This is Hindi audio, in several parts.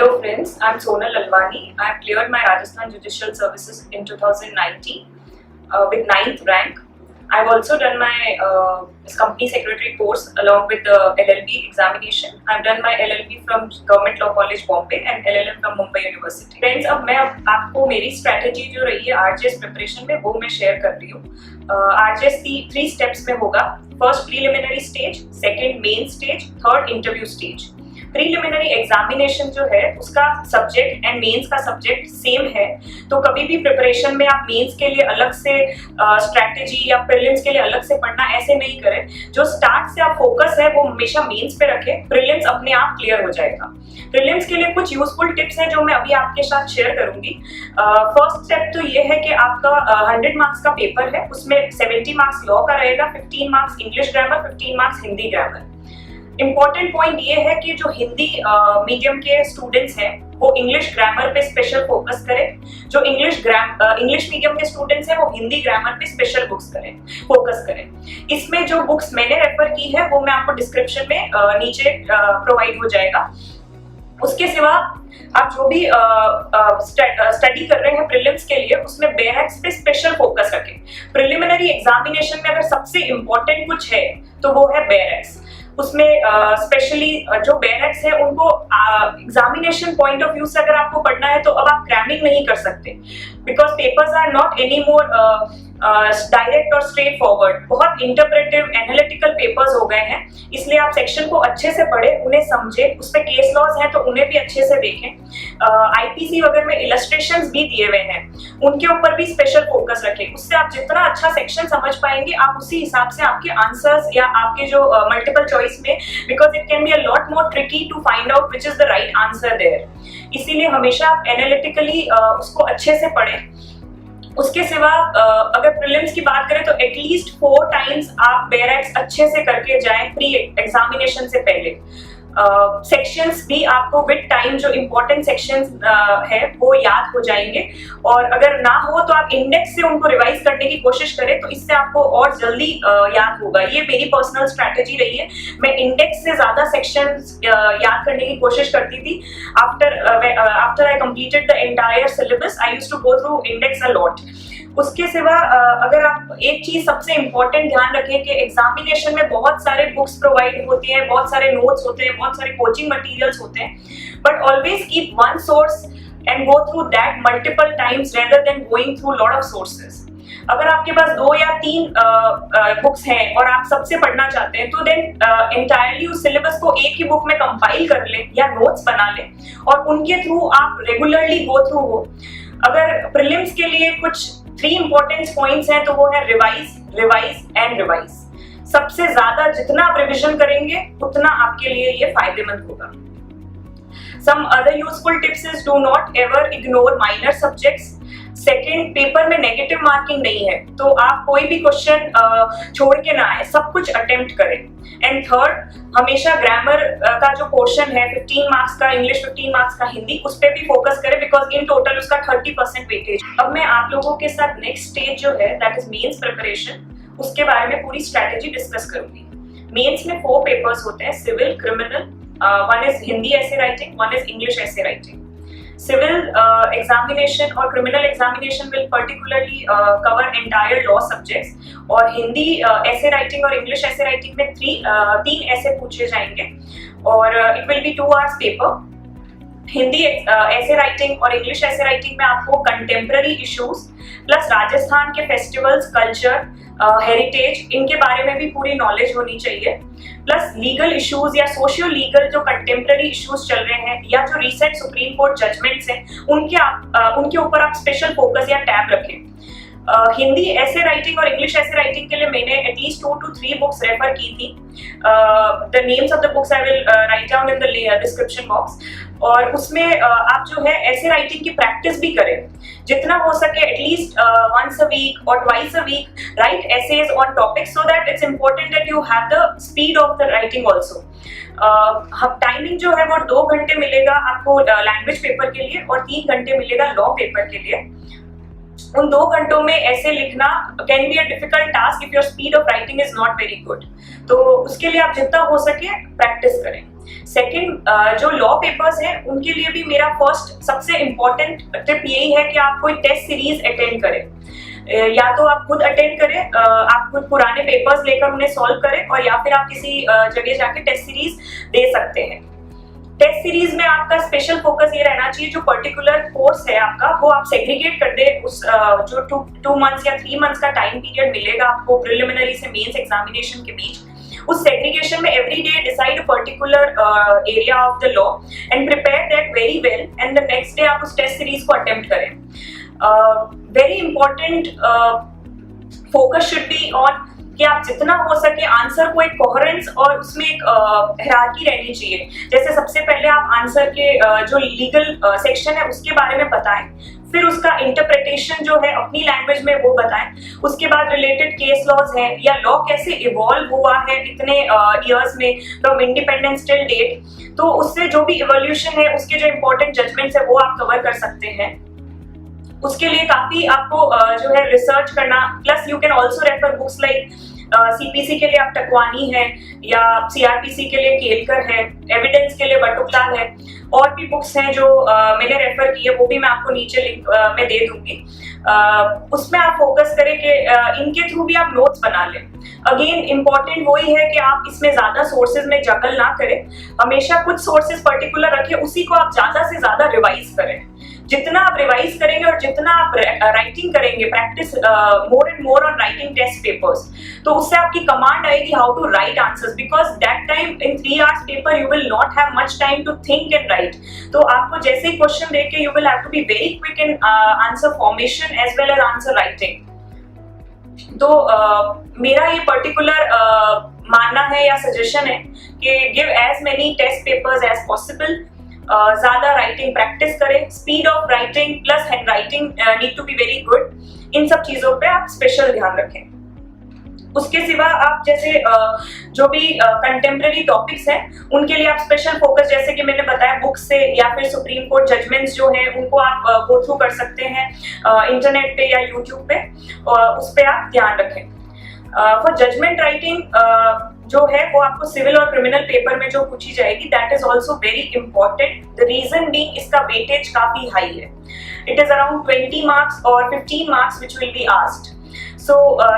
Hello friends, I'm Sonal Lalwani. I have cleared my Rajasthan Judicial Services in 2019 with 9th rank. I've also done my company secretary course along with the LLB examination. I've done my LLB from Government Law College Bombay and LLM from Mumbai University. Friends, अब मैं आपको मेरी strategy जो रही है RJS preparation में वो मैं share कर रही हूँ. RJS 3 steps में होगा. First preliminary stage, second main stage, third interview stage. Preliminary examination जो है उसका सब्जेक्ट एंड मेंस का सब्जेक्ट सेम है, तो कभी भी प्रिपरेशन में आप मेंस के लिए अलग से स्ट्रैटेजी या प्रीलिम्स के लिए अलग से पढ़ना ऐसे नहीं करें. जो स्टार्ट से आप फोकस है वो हमेशा मेंस पे रखें, प्रीलिम्स अपने आप क्लियर हो जाएगा. प्रीलिम्स के लिए कुछ यूजफुल टिप्स हैं जो मैं अभी आपके साथ शेयर करूंगी. फर्स्ट स्टेप तो ये है कि आपका 100 मार्क्स का पेपर है, उसमें 70 मार्क्स लॉ का रहेगा, 15 marks English grammar, 15 marks Hindi grammar. Important point ये है कि जो हिंदी मीडियम के स्टूडेंट्स हैं वो इंग्लिश ग्रामर पे स्पेशल फोकस करें. जो इंग्लिश मीडियम के स्टूडेंट्स हैं वो हिंदी ग्रामर पे स्पेशल फोकस करें. इसमें जो बुक्स मैंने रेफर की है वो मैं आपको डिस्क्रिप्शन में नीचे प्रोवाइड हो जाएगा. उसके सिवा आप जो भी स्टडी कर रहे हैं प्रीलिम्स के लिए उसमें बेरेक्स पे स्पेशल फोकस रखें. प्रिलिमिनरी एग्जामिनेशन में अगर सबसे इम्पोर्टेंट कुछ है तो वो है बेरेक्स. उसमें स्पेशली जो बेरेक्स है उनको एग्जामिनेशन पॉइंट ऑफ व्यू से अगर आपको पढ़ना है तो अब आप क्रैमिंग नहीं कर सकते, because papers are not any more direct और स्ट्रेट फॉरवर्ड. बहुत इंटरप्रेटिव एनालिटिकल पेपर्स हो गए हैं, इसलिए आप सेक्शन को अच्छे से पढ़ें, उन्हें समझें. उस पर केस लॉज हैं तो उन्हें भी अच्छे से देखें. आईपीसी वगैरह में इलस्ट्रेशंस भी दिए हुए हैं, उनके ऊपर भी स्पेशल फोकस रखें. उससे आप जितना अच्छा सेक्शन समझ पाएंगे आप उसी हिसाब से आपके आंसर्स या आपके जो मल्टीपल चॉइस में, because it can be a lot more tricky to find out which is the right answer there. इसीलिए हमेशा आप एनालिटिकली उसको अच्छे से पढ़ें. उसके सिवा अगर प्रीलिम्स की बात करें तो एटलीस्ट 4 टाइम्स आप बेरेक्स अच्छे से करके जाएं प्री एग्जामिनेशन से पहले. सेक्शंस भी आपको विद टाइम जो इम्पोर्टेंट सेक्शंस है वो याद हो जाएंगे, और अगर ना हो तो आप इंडेक्स से उनको रिवाइज करने की कोशिश करें तो इससे आपको और जल्दी याद होगा. ये मेरी पर्सनल स्ट्रैटेजी रही है. मैं इंडेक्स से ज्यादा सेक्शंस याद करने की कोशिश करती थी. After I completed the entire syllabus I used to go through index a lot. उसके सिवा अगर आप एक चीज सबसे इम्पोर्टेंट ध्यान रखें कि एग्जामिनेशन में बहुत सारे बुक्स प्रोवाइड होते हैं, बहुत सारे नोट्स होते हैं, बहुत सारे कोचिंग मटेरियल्स होते हैं, but always keep one source and go through that multiple times rather than going through lot of sources. अगर आपके पास 2 या 3 बुक्स हैं और आप सबसे पढ़ना चाहते हैं तो देन एंटायरली उस सिलेबस को एक ही बुक में कंपाइल कर लें या नोट्स बना लें और उनके थ्रू आप रेगुलरली गो थ्रू हो. अगर प्रीलिम्स के लिए कुछ 3 इंपॉर्टेंट पॉइंट्स हैं तो वो है रिवाइज एंड रिवाइज. सबसे ज्यादा जितना आप रिविजन करेंगे उतना आपके लिए ये फायदेमंद होगा. Some other useful tips is do not ever ignore minor subjects. Second, paper में नेगेटिव मार्किंग नहीं है तो आप कोई भी क्वेश्चन छोड़ के ना आए, सब कुछ अटेम्प्ट करें. एंड थर्ड, हमेशा ग्रामर का जो पोर्शन है 15 मार्क्स का इंग्लिश, 15 मार्क्स का हिंदी, उस पर भी फोकस करें बिकॉज इन टोटल उसका 30% वेटेज. अब मैं आप लोगों के साथ नेक्स्ट स्टेज जो है दैट इज मेंस प्रिपरेशन, उसके बारे में पूरी स्ट्रैटेजी डिस्कस करूंगी. मेंस में 4 पेपर्स होते हैं, civil, criminal, one is Hindi essay writing, one is English essay writing. Civil examination और criminal examination will particularly cover entire law subjects, और हिंदी essay writing और English essay writing में 3 essay पूछे जाएंगे और it will be 2 hours paper. Hindi ऐसे राइटिंग और इंग्लिश ऐसे राइटिंग में आपको कंटेम्प्ररी इश्यूज प्लस राजस्थान के फेस्टिवल्स, कल्चर, हेरिटेज, इनके बारे में भी पूरी नॉलेज होनी चाहिए. प्लस लीगल इश्यूज या सोशियो लीगल जो कंटेम्प्ररी इश्यूज चल रहे हैं या जो रिसेंट सुप्रीम कोर्ट जजमेंट्स हैं उनके ऊपर आप स्पेशल फोकस या टैब रखें. हिंदी ऐसे राइटिंग और इंग्लिश ऐसे राइटिंग के लिए मैंने एटलीस्ट 2 to 3 बुक्स रेफर की थी. The names of the books I will write down in the description box. और उसमें आप जो है ऐसे राइटिंग की प्रैक्टिस भी करें जितना हो सके. At least once a week or twice a week write essays on topics so that it's important that you have the speed of the writing also. Timing जो है वो 2 घंटे मिलेगा आपको लैंग्वेज पेपर के लिए और 3 घंटे मिलेगा लॉ पेपर के लिए. उन 2 घंटों में ऐसे लिखना can be a difficult task if your speed of writing is not very good. तो उसके लिए आप जितना हो सके प्रैक्टिस करें. सेकंड, जो लॉ पेपर्स हैं उनके लिए भी मेरा फर्स्ट सबसे इम्पोर्टेंट टिप यही है कि आप कोई टेस्ट सीरीज अटेंड करें। या तो आप खुद अटेंड करें, आप खुद पुराने पेपर्स लेकर उन्हें सॉल्व करें, और या फिर आप किसी जगह जाके टेस्ट सीरीज दे सकते हैं। टेस्ट सीरीज में आपका स्पेशल फोकस ये रहना चाहिए, जो पर्टिकुलर कोर्स है आपका वो आप सेग्रीगेट कर दे। उस जो 2 मंथ्स या 3 मंथ्स का टाइम पीरियड मिलेगा आपको प्रिलिमिनरी से मेंस एग्जामिनेशन के बीच, उस सेग्रीगेशन में every day decide a particular area of the law and prepare that very well, and the next day आप उस टेस्ट सीरीज को अटेम्प्ट करें। Very important focus should be on कि आप जितना हो सके आंसर को एक कोहेरेंस और उसमें एक हायरार्की रहनी चाहिए। जैसे सबसे पहले आप आंसर के जो लीगल सेक्शन है उसके बारे में बताएं, फिर उसका इंटरप्रिटेशन जो है अपनी लैंग्वेज में वो बताएं, उसके बाद रिलेटेड केस लॉज हैं या लॉ कैसे इवॉल्व हुआ है इतने इयर्स में फ्रॉम इंडिपेंडेंस टिल डेट, तो उससे जो भी इवोल्यूशन है उसके जो इंपॉर्टेंट जजमेंट्स है वो आप कवर कर सकते हैं। उसके लिए काफी आपको जो है रिसर्च करना, plus you can also refer books like CPC के लिए आप टकवानी है, या सीआरपीसी के लिए केलकर है, एविडेंस के लिए बटुकलाल है, और भी बुक्स हैं जो मैंने रेफर की है, वो भी मैं आपको नीचे लिंक में दे दूंगी। उसमें आप फोकस करें कि इनके थ्रू भी आप नोट्स बना लें। अगेन इम्पॉर्टेंट वही है कि आप इसमें ज्यादा सोर्सेज में जगल ना करें, हमेशा कुछ सोर्सेज पर्टिकुलर रखें, उसी को आप ज्यादा से ज्यादा रिवाइज करें। जितना आप रिवाइज करेंगे और जितना आप राइटिंग करेंगे, practice more and more on writing test papers, तो उससे आपकी कमांड आएगी how to write answers, because that time in 3 hours paper you will not have much time to think and write. तो आपको जैसे ही क्वेश्चन देके you will have to be very quick in answer formation as well as answer writing. तो मेरा ये पर्टिकुलर मानना है या सजेशन है कि give as many test papers as possible, ज्यादा राइटिंग प्रैक्टिस करें, speed of writing plus handwriting need to be very good. इन सब चीजों पे आप स्पेशल ध्यान रखें। उसके सिवा आप जैसे जो भी कंटेम्प्रेरी टॉपिक्स हैं उनके लिए आप स्पेशल फोकस, जैसे कि मैंने बताया, बुक से या फिर सुप्रीम कोर्ट जजमेंट्स जो हैं उनको आप गो थ्रू कर सकते हैं इंटरनेट पे या यूट्यूब पे, उस पर आप ध्यान रखें। फॉर जजमेंट राइटिंग जो है वो आपको सिविल और क्रिमिनल पेपर में जो पूछी जाएगी, that is also very important. The reason being इसका वेटेज काफी हाई है। इट इज अराउंड 20 मार्क्स और 15 marks which will be asked. So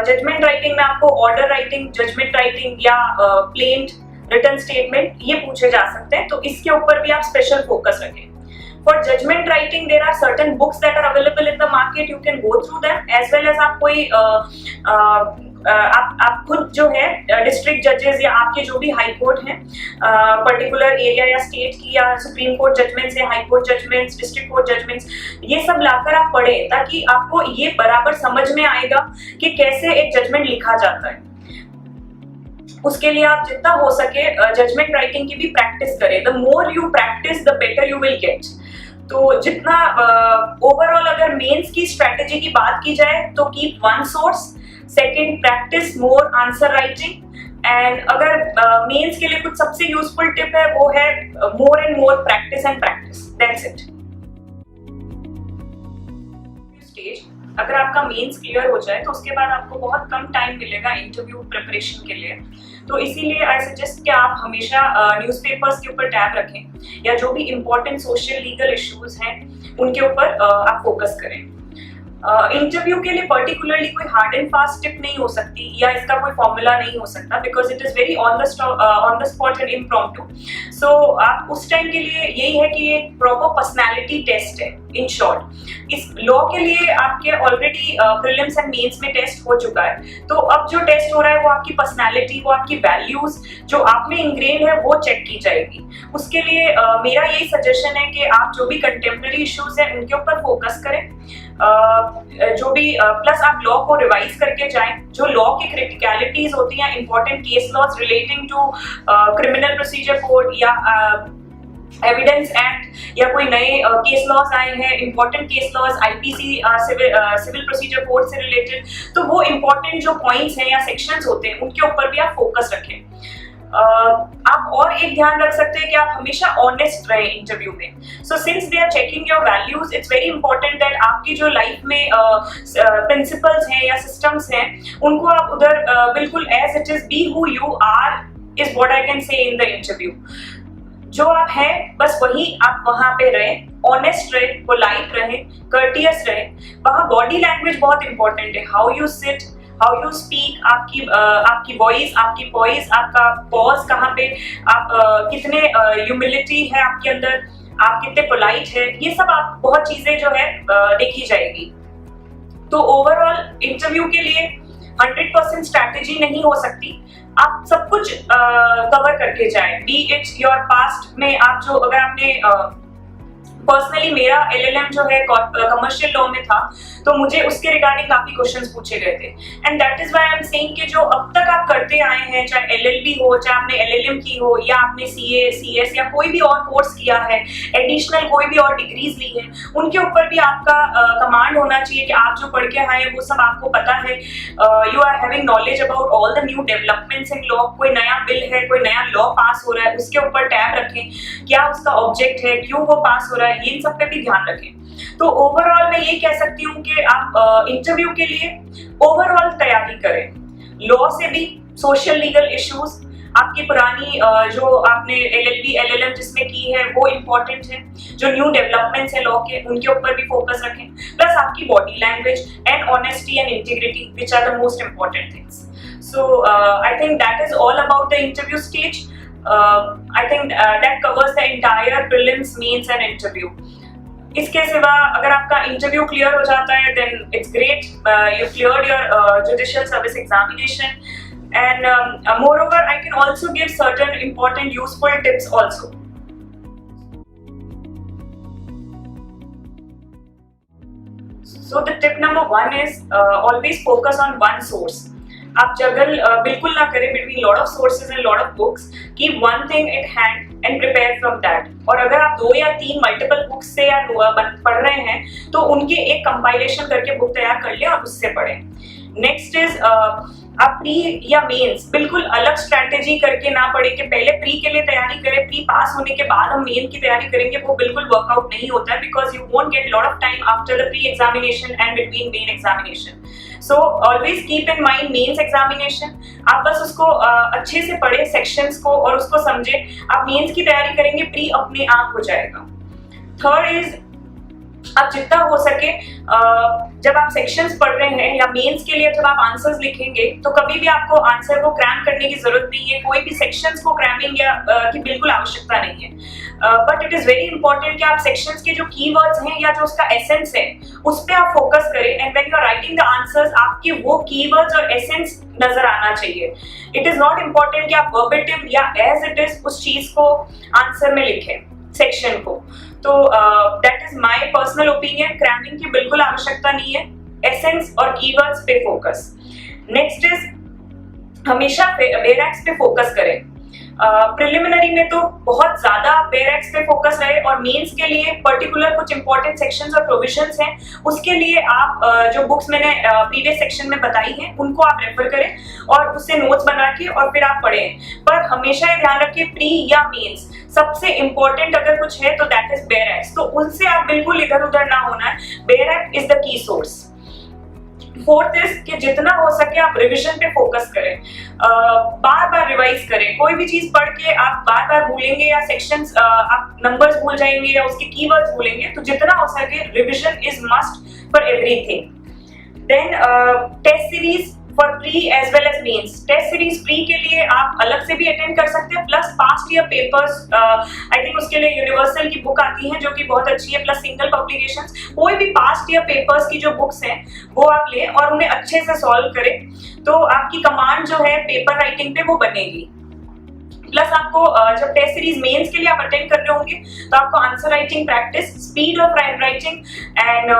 judgement writing में आपको ऑर्डर राइटिंग, जजमेंट राइटिंग या प्लेंट रिटन स्टेटमेंट ये पूछे जा सकते हैं, तो इसके ऊपर भी आप स्पेशल फोकस रखें। For judgement writing there are certain books that are available in the market, you can go through them, as well as आप कोई आप खुद जो है डिस्ट्रिक्ट जजेस या आपके जो भी हाई कोर्ट हैं पर्टिकुलर एरिया या स्टेट की, या सुप्रीम कोर्ट जजमेंट्स या high court judgements, district court judgements, ये सब लाकर आप पढ़ें, ताकि आपको ये बराबर समझ में आएगा कि कैसे एक जजमेंट लिखा जाता है। उसके लिए आप जितना हो सके जजमेंट राइटिंग की भी प्रैक्टिस करें। The more you practice the better you will get. तो जितना ओवरऑल अगर मेंस की स्ट्रेटेजी की बात की जाए तो keep one source, second practice more answer writing, and अगर मेंस के लिए कुछ सबसे यूजफुल टिप है वो है मोर and more practice and practice, that's it. Stage अगर आपका मेंस क्लियर हो जाए तो उसके बाद आपको बहुत कम टाइम मिलेगा इंटरव्यू प्रिपरेशन के लिए, तो इसीलिए आई सजेस्ट कि आप हमेशा न्यूज़पेपर्स के ऊपर टैब रखें, या जो भी इम्पोर्टेंट सोशल लीगल इश्यूज हैं उनके ऊपर आप फोकस करें। इंटरव्यू के लिए पर्टिकुलरली कोई हार्ड एंड फास्ट टिप नहीं हो सकती, या इसका कोई फॉर्मूला नहीं हो सकता, because it is very on the spot and impromptu. So आप उस टाइम के लिए यही है कि ये प्रॉपर पर्सनैलिटी टेस्ट है इन शॉर्ट। इस लॉ के लिए आपके ऑलरेडी प्रीलिम्स एंड मेंस में टेस्ट हो चुका है, तो अब जो टेस्ट हो रहा है वो आपकी पर्सनैलिटी, वो आपकी वैल्यूज जो आप में इंग्रेन है वो चेक की जाएगी। उसके लिए मेरा यही सजेशन है कि आप जो भी कंटेम्प्रेरी इश्यूज हैं उनके ऊपर फोकस करें, जो भी प्लस आप लॉ को रिवाइज करके जाएं, जो लॉ की क्रिटिकलिटीज होती हैं, important case laws relating to criminal procedure code या एविडेंस एक्ट, या कोई नए केस लॉज आए हैं, important case laws IPC civil procedure code से रिलेटेड, तो वो इंपॉर्टेंट जो पॉइंट्स हैं या सेक्शंस होते हैं उनके ऊपर भी आप फोकस रखें। आप और एक ध्यान रख सकते हैं कि आप हमेशा ऑनेस्ट रहें इंटरव्यू में। So since they are checking your values, it's very important that आपकी जो लाइफ में प्रिंसिपल्स हैं या सिस्टम्स हैं उनको आप उधर बिल्कुल as it is, be who you are is what I can say in the interview. जो आप हैं बस वही आप वहां पे रहें, ऑनेस्ट रहे, पोलाइट रहे, कर्टियस रहे। वहां बॉडी लैंग्वेज बहुत इंपॉर्टेंट है, how you sit, how you speak, आपकी वॉइस, आपकी पॉइस, आपका पॉज कहाँ पे, आप कितने ह्यूमिलिटी है आपके अंदर, आप कितने पोलाइट है, ये सब आप बहुत चीजें जो है देखी जाएगी। तो ओवरऑल इंटरव्यू के लिए 100% स्ट्रैटेजी नहीं हो सकती, आप सब कुछ कवर करके जाएं। बी इट योर पास्ट में आप जो, अगर आपने पर्सनली मेरा LLM जो है कमर्शियल लॉ में था, तो मुझे उसके रिगार्डिंग काफी क्वेश्चंस पूछे गए थे। And that is why I am saying कि जो अब तक आप करते आए हैं, चाहे LLB हो, चाहे आपने LLM की हो, या आपने CA, CS या कोई भी और कोर्स किया है, एडिशनल कोई भी और डिग्रीज ली है, उनके ऊपर भी आपका कमांड होना चाहिए कि आप जो पढ़ के आए हैं वो सब आपको पता है। You are having knowledge about all the new developments in law. कोई नया बिल है, कोई नया लॉ पास हो रहा है, उसके ऊपर टैब रखें, क्या उसका ऑब्जेक्ट है, क्यों वो पास हो रहा है, इन सब पे भी ध्यान रखें। तो ओवरऑल मैं ये कह सकती हूँ कि आप इंटरव्यू के लिए ओवरऑल तैयारी करें। लॉ से भी सोशल लीगल इश्यूज, आपकी पुरानी जो आपने LLB LLM जिसमें की है वो इम्पोर्टेंट है, जो न्यू डेवलपमेंट्स है लॉ के उनके ऊपर भी फोकस रखें, प्लस आपकी body language and honesty and integrity which are the most important things. So I think that is all about the interview stage. I think that covers the entire prelims, means and interview. इसके सिवा अगर आपका इंटरव्यू क्लियर हो जाता है then it's great, you cleared your judicial service examination, and moreover I can also give certain important useful tips also. So the tip number 1 is always focus on one source. आप जगल बिल्कुल ना करें between lot of sources and lot of books, keep one thing in hand and prepare from that. और अगर आप 2 या 3 मल्टीपल बुक्स से या पढ़ रहे हैं तो उनके एक कंपाइलेशन करके बुक तैयार कर लें और उससे पढ़ें। नेक्स्ट इज आप प्री या मेंस बिल्कुल अलग स्ट्रैटेजी करके ना पढ़े कि पहले प्री के लिए तैयारी करें, प्री पास होने के बाद हम मेन की तैयारी करेंगे, वो बिल्कुल वर्कआउट नहीं होता है, because you won't get lot of time after the pre examination and between main examination. So always keep in mind mains examination, आप बस उसको अच्छे से पढ़े सेक्शंस को और उसको समझे, आप मेंस की तैयारी करेंगे, प्री अपने आप हो जाएगा। थर्ड इज आप जितना हो सके जब आप सेक्शंस पढ़ रहे हैं या मेंस के लिए जब आप आंसर्स लिखेंगे तो कभी भी आपको आंसर को क्रैम करने की जरूरत नहीं है, कोई भी सेक्शंस को क्रैमिंग या की बिल्कुल आवश्यकता नहीं है। But it is very important कि आप सेक्शंस के जो कीवर्ड्स हैं या जो उसका एसेंस है उस पर आप फोकस करें, and when you are writing the answers आपके वो कीवर्ड्स और एसेंस नजर आना चाहिए। इट इज नॉट इम्पॉर्टेंट कि आप वर्बेटिम या एज इट इज उस चीज को आंसर में लिखें सेक्शन को। तो that is my personal opinion, cramming की बिल्कुल आवश्यकता नहीं है, एसेंस और कीवर्ड्स पे फोकस। नेक्स्ट इज हमेशा बेरैक्स पे फोकस करें। प्रिलिमिनरी में तो बहुत ज्यादा बेरैक्स पे फोकस रहे, और मेंस के लिए पर्टिकुलर कुछ इंपॉर्टेंट सेक्शंस और प्रोविजंस हैं, उसके लिए आप जो बुक्स मैंने प्रीवियस सेक्शन में बताई हैं उनको आप रेफर करें और उससे नोट्स बना के और फिर आप पढ़ें। पर हमेशा ये ध्यान रखें प्री या मेंस सबसे इंपॉर्टेंट अगर कुछ है तो दैट इज बेरैक्स, तो उनसे आप बिल्कुल इधर उधर ना होना है, बेरैक्स is the key source. Fourth is कि जितना हो सके आप रिवीजन पे फोकस करें, बार बार रिवाइज करें। कोई भी चीज पढ़ के आप बार बार भूलेंगे या सेक्शंस आप नंबर्स भूल जाएंगे या उसके कीवर्ड्स भूलेंगे, तो जितना हो सके revision is must for everything. Then test series for pre as well as mains. Test series pre के लिए आप अलग से भी अटेंड कर सकते हैं, plus past year papers I think उसके लिए यूनिवर्सल की बुक आती है जो कि बहुत अच्छी है, प्लस सिंगल पब्लिकेशंस। कोई भी पास्ट ईयर पेपर्स की जो बुक्स हैं वो आप लें और उन्हें अच्छे से सॉल्व करें, तो आपकी कमांड जो है पेपर राइटिंग पे वो बनेगी। प्लस आपको जब टेस्ट सीरीज मेंस के लिए आप अटेंड कर रहे होंगे तो आपको answer writing practice, speed of writing and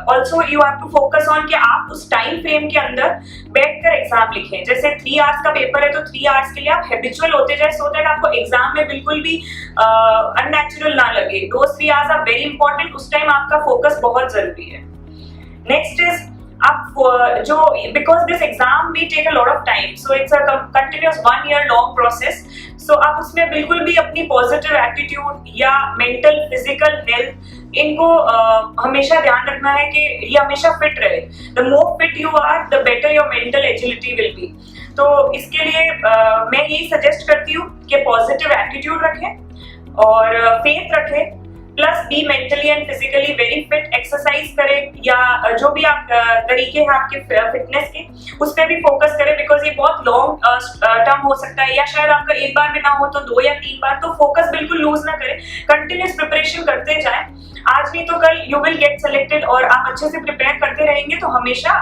also you have to focus on कि आप उस टाइम फ्रेम के अंदर बैठकर एग्जाम लिखें। जैसे 3 आवर्स का पेपर है तो 3 आवर्स के लिए आप हैबिचुअल होते जाए, सो दैट आपको एग्जाम में बिल्कुल भी अननेचुरल ना लगे। Those 3 hours are very important, उस टाइम आपका फोकस बहुत जरूरी है। नेक्स्ट इज आप जो because this exam we take a lot of time, so it's a continuous 1 year long process, so आप उसमें बिल्कुल भी अपनी पॉजिटिव एटीट्यूड या मेंटल फिजिकल हेल्थ इनको हमेशा ध्यान रखना है कि ये हमेशा फिट रहे। The more fit you are the better your mental agility will be. तो इसके लिए मैं यही सजेस्ट करती हूँ कि पॉजिटिव एटीट्यूड रखें और फेथ रखें, plus be mentally and physically very fit, exercise करें या जो भी आप तरीके हैं आपके फिटनेस के उस पर भी फोकस करें, बिकॉज ये बहुत लॉन्ग टर्म हो सकता है, या शायद आपका एक बार में ना हो तो 2 या 3 बार। तो फोकस बिल्कुल लूज ना करें, कंटिन्यूस प्रिपरेशन करते जाएं, आज नहीं तो कल यू विल गेट सेलेक्टेड, और आप अच्छे से प्रिपेयर करते रहेंगे तो हमेशा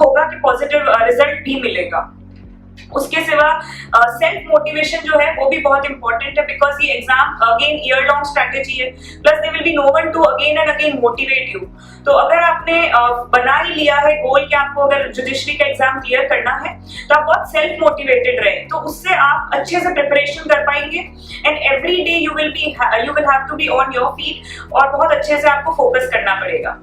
होगा कि पॉजिटिव रिजल्ट भी मिलेगा। उसके सिवा सेल्फ मोटिवेशन जो है वो भी बहुत इंपॉर्टेंट है, बिकॉज ये exam again year long strategy है, plus there will be no one to again and again motivate you. तो अगर आपने बना ही लिया है गोल कि आपको अगर जुडिशरी का एग्जाम क्लियर करना है तो आप बहुत सेल्फ मोटिवेटेड रहे, तो उससे आप अच्छे से प्रिपरेशन कर पाएंगे and every day you will have to be on your feet और बहुत अच्छे से आपको फोकस करना पड़ेगा।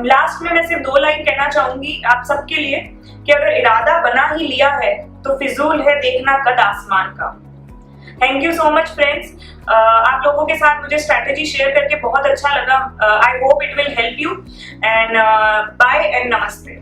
लास्ट में मैं सिर्फ 2 लाइन कहना चाहूंगी आप सबके लिए कि अगर इरादा बना ही लिया है तो फिजूल है देखना कद आसमान का। Thank you so much friends, आप लोगों के साथ मुझे स्ट्रैटेजी शेयर करके बहुत अच्छा लगा। I hope it will help you and bye and नमस्ते।